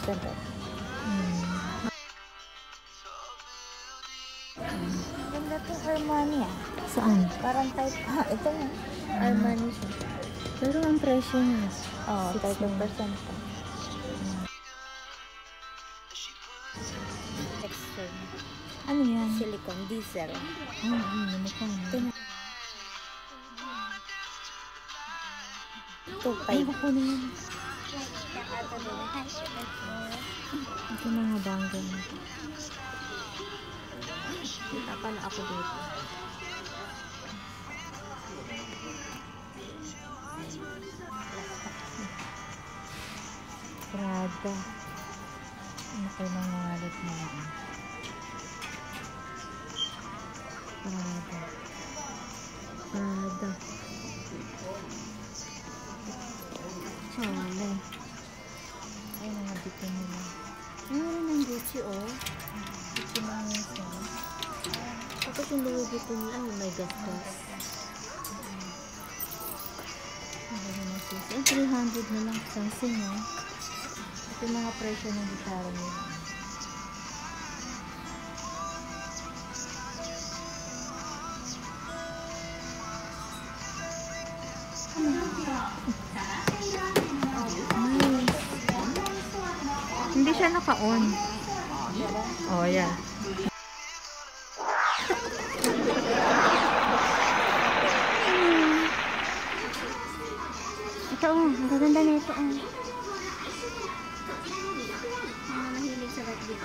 Ganda. Ganda itong Armani ah. Saan? Parang type, ito na. Armani siya. Pero ang presyo niya. Oo, 30% pa. Texture. Ano yan? Silicone diesel. Namukha na. Ito, Ay, 5. ako naman. Ito na nga bangga na. Kita pala ako dito. Prada. Ano kayo nang nangalit na lang? Prada. Prada. Chale. Ay, mga dito nila. Meron ng Gucci, oh. Gucci na nga siya. Tapos yung Louis Vuitton nila, oh, may gasgas. Ay, 300 na lang. Sansing, oh. Ito yung mga presyo ng gitara nila. Hindi siya naka-on. Oh, yeah. Ito, oh. Ang gaganda na ito, oh. Mahilig sa red dito.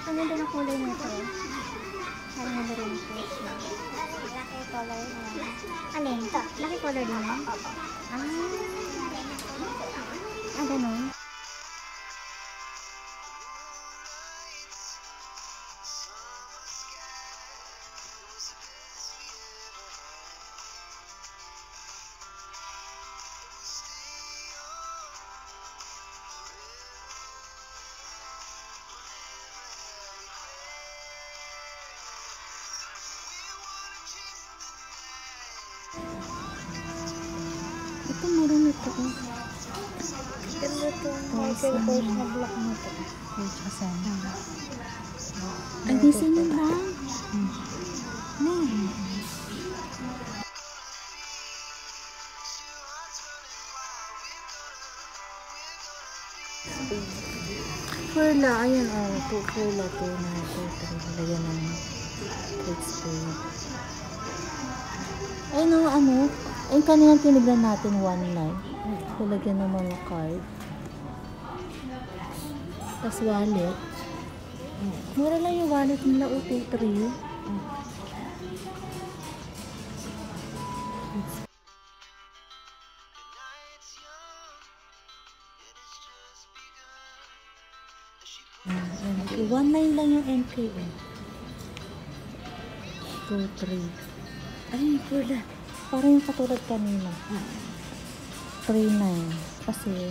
Ang ganda ng kulay nito. Parang ganda rin ito. Laki color na. Alin? Ito? Laki color din na? Ganun. Ito, mura na ito, oh. Ganda itong Michael Kors na black na ito. Wait, asan? Ay, di sino lang? Perla, ayan, oh. Perla, 2 lagyan ng cake spray. Ayun, oh, ano? Ayun, kanina tinignan natin 1.9. Lagyan ng mga card. Tapos wallet. Mura lang yung wallet nila, 2.3. Okay, 1.9 lang yung MK. 2.3. Ay, pula. Parang yung katulad kanina. 3.9. Kasi,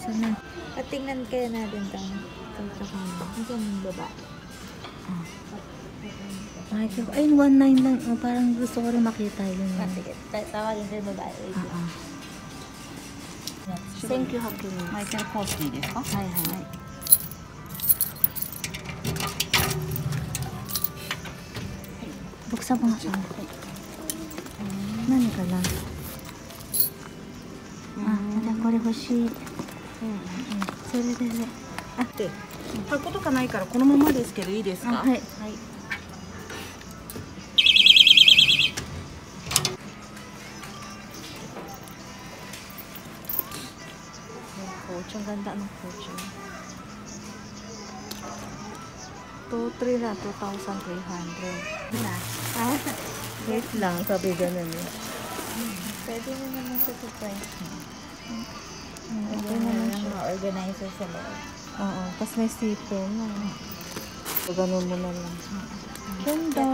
sana. At tingnan kaya natin itong kakama. Ito yung baba. Ayun, 1.9 lang. Oh, parang gusto ko rin makita yun. Sige, tawagin ko yung babae. Thank you, Hakim. 巻いてるコースでいいですか？はいはい。Buksan mo nga. Nani ka lang?これ欲しい。それでね。で、箱とかないからこのままですけどいいですか？はい。はい。Coach, ang ganda ng coach. 2.3 na, 2,300. Na. Wait lang, sabi ganun eh. Pwede na naman sa surprise. Okay naman siya. Mga organizer sa loob. Oo, tapos may sipin. So, ganun mo na lang. Ganda.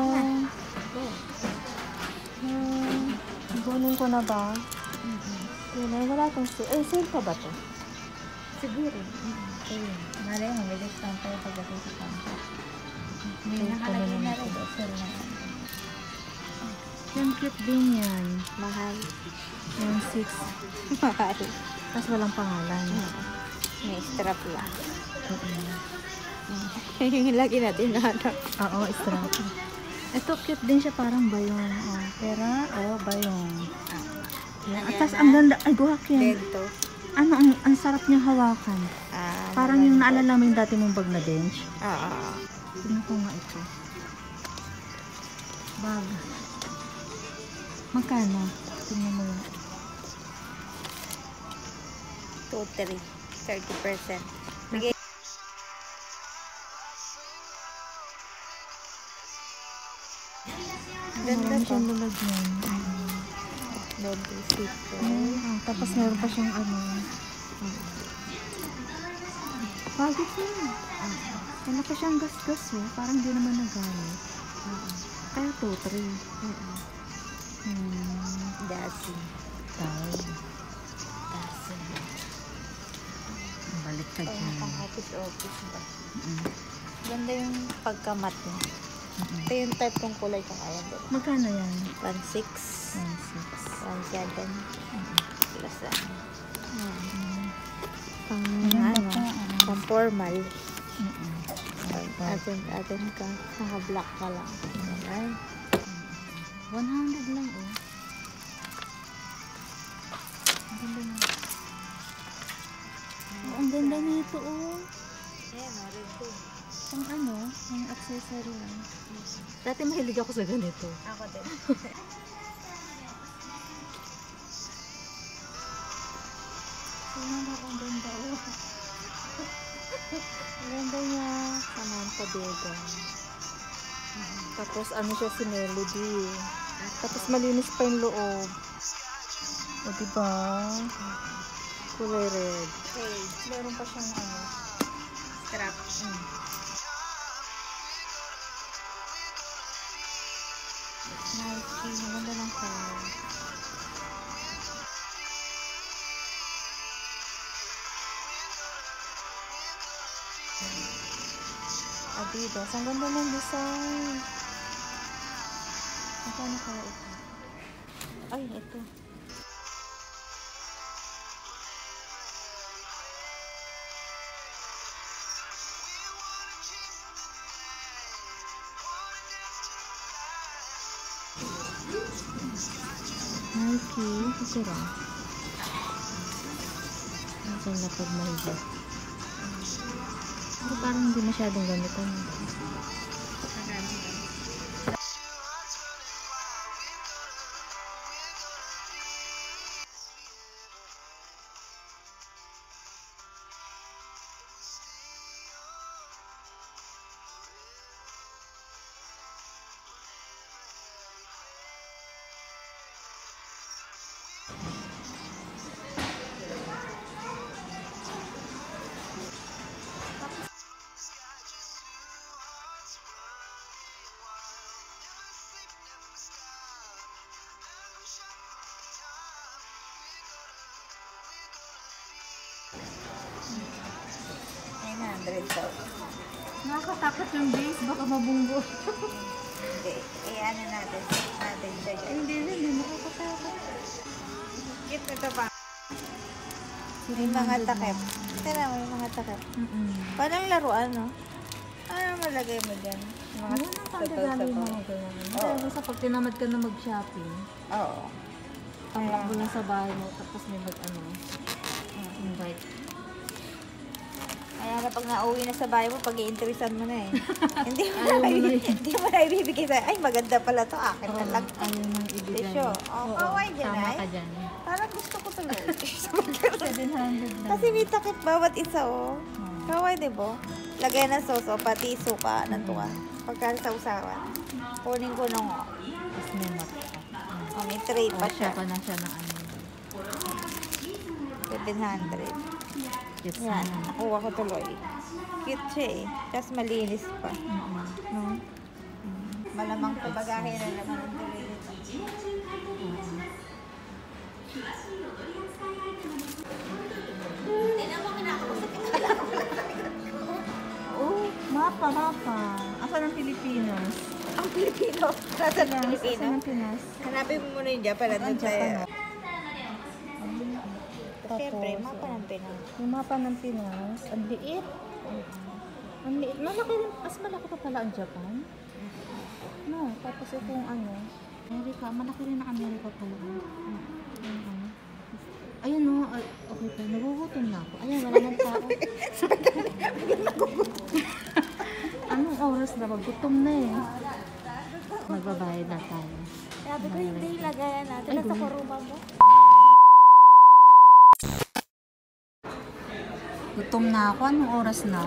Ganun ko na ba? Yun ay, wala itong sale. Eh, sale pa ba ito? Siguro. Ayun. Malay mo, may discount tayo pagdating sa counter. May nakalagay na rin. Sale na yan. Yan, cute din yan. Mahal. Yan, 6. Mahal. Tapos walang pangalan. May strap lang. Mm-mm. Yung lagi natin nahanap. Oo, strap. Ito, cute din siya, parang bayong. Oh, pera, bayong. Yan. At tapos, ang ganda. Ay, guhak yan. Bento. Ano, ang sarap niyang hawakan. Parang yung naalala mo yung dati mong bag na bench. Tingnan ko nga ito. Bag. Magkano? Tingnan mo yun. 2-3. 30%. Bigay. Ganda Marami to. siyang lalagyan. Bento seat. Tapos meron pa siyang ano. Bagit na. Wala pa siyang gas-gas eh. Parang di naman nagamit. Kaya 2-3. Dasin. Down. Balik ka dyan. Pang office ba? Ganda yung pagkamat niya. Ito yung type kong kulay kung kaya din. Magkano yan? 1.6. 1.6. 1.7. Plus pang Maganda ano, pa, pang formal. Right. Atin ka. Naka-black ka lang. Ayan. 100 lang eh. Ang ganda nito oh. Ayan, red to. Pang ano, ang accessory lang. Dati mahilig ako sa ganito. Ako din. Tingnan ako, ang ganda oh. Ang ganda niya. Samantha Diego. Tapos ano siya si Melody. Tapos malinis pa yung loob. O diba? Kulay red. Okay. Meron pa siyang ano. Strap. Nike. Maganda lang color. Adidas. Ang ganda ng design. Magkano kaya ito? Ay, ito. Nike. Ito lang. Ang na pag mahilig. Pero parang hindi masyadong gamitan. daw. Nakakatakot yung base, baka mabunggo. Hindi. Ano natin. Natin siya dyan. Hindi nakakatakot. Cute ito pa. May mga takip. Tira mo yung mga takip. Parang laruan, no? Ano malagay mo dyan? Mga Ano nang pagdagali mo mga ganyan? Kasi sa pag tinamad ka na mag-shopping, Oo. panglock mo lang sa bahay mo, tapos may invite. Kaya na pag nauwi na sa bahay mo, pag-i-interesan mo na eh. Hindi mo Ayaw na, mo na hindi mo na ibibigay sa'yo. Ay, maganda pala to. Akin na lang. Ayaw nang ibigay. Tisyo. Oh, kaway dyan Tama ay. ka dyan. Parang gusto ko tuloy. 700 lang. Kasi may takip bawat isa, oh. Kaway, di ba? Lagay ng soso, pati suka ng tuwa. Pagka sa usawan. Kunin ko nung, Tapos may mat pa. oh, may tray pa Siya siya. pa na siya ng ano. 700. Yes, Yan, nakuha ko tuloy. Cute siya eh. Tapos malinis pa. No? Malamang pa bagahe na naman ang tuloy nito. Oh, mapa. Asa ng Pilipinas? Ang Pilipino. Nasa Pilipino. Saan ang Pinas? Hanapin mo muna yung Japan. Nandun tayo. Tapos, Siyempre, mapa ng Pinas. yung mapa ng Pinas, ang liit. Ang liit. Malaki rin. Mas malaki pa pala ang Japan. No, tapos itong ano, Amerika. Malaki rin ang Amerika pala. Ayun no, okay pa. Nagugutom na ako. Ayun, wala nang tao. Anong oras na? Gutom na eh. Magbabayad na tayo. Sabi ko, hindi lagayan natin. Ay, Nasa ganun. kuruma mo. Gutom na ako. Anong oras na?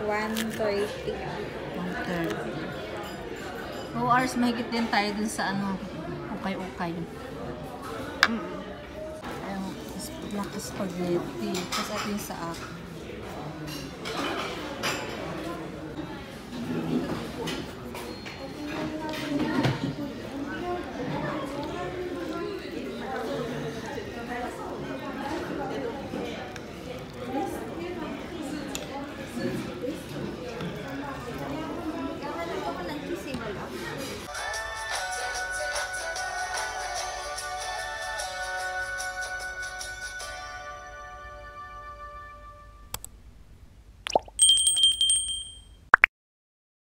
1:30. 1:30. 2 hours mahigit din tayo dun sa ano, ukay-ukay. Ayun, black spaghetti. Tapos ito yung sa akin.